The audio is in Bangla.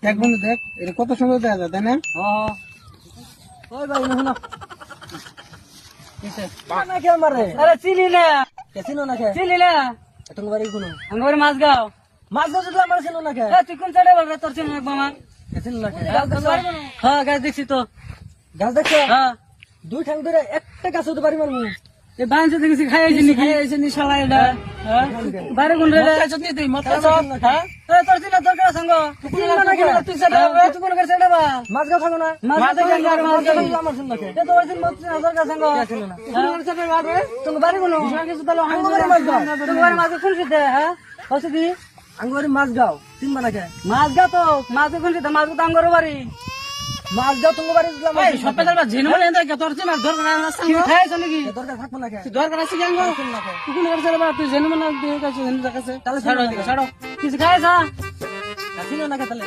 দেখ বন্ধু দেখ, এটা কত সুন্দর দেখা যায়, তাই না? ওই ভাই শুনো কিসে? না কে মারে আরে চিনি না, কেসিনো না কে চিনি না, তোমার বাড়ি কোনো আমি বাড়ি মাছগাঁও। মাছ ধরতে তো আমার ছিল না কে তুই কোন সাইডে বল তোর চিনি না মামা? কেসিনো না কে হ্যাঁ গাছ দেখছি তো। গাছ দেখছো হ্যাঁ দুই ঠাং ধরে একটা গাছ হতে পারি মারমু এই বাঞ্চ দেখছি খাই আইছি নি, খাই আইছি নি শালা এটা। হ্যাঁ বাইরে কোন রে? মদ খাইছত নি তুই? মদ খাইছত? হ্যাঁ তোর চিনা দরকার সঙ্গ তুই সাইডে তুই কোন সাইডে বা মাছ গাছ থাকো না মাছ দেখে আর মাছ দেখে আমার ছিল না কে এ তোর চিনা মত চিনা দরকার সঙ্গ কোন সাইডে বাড়বে তুমি বাড়ি কোন কিছু তাহলে আমি আমার বাড়ি মাছগাঁও। তোমার মাছ কোন সাইডে? হ্যাঁ হচ্ছে কি আঙ্গুরি মাছ গাও চিনবা না কে মাছ গা তো মাছ কোন সাইডে? মাছ তো আঙ্গর বাড়ি মাছ গাও তোমার বাড়ি দিলাম এই সপ্তাহে যাবা জেনে বলে এন্দাই তোর চিনা দরকার আছে কি খাইছ নাকি? দরকার থাকবো না কে দরকার আছে কেন? তুই কোন সাইডে বা তুই জেনে মনে দেখছিস জেনে দেখাছে তাহলে ছাড়ো এদিকে, ছাড়ো। কিছু খাইছ? ছিল না কে তাহলে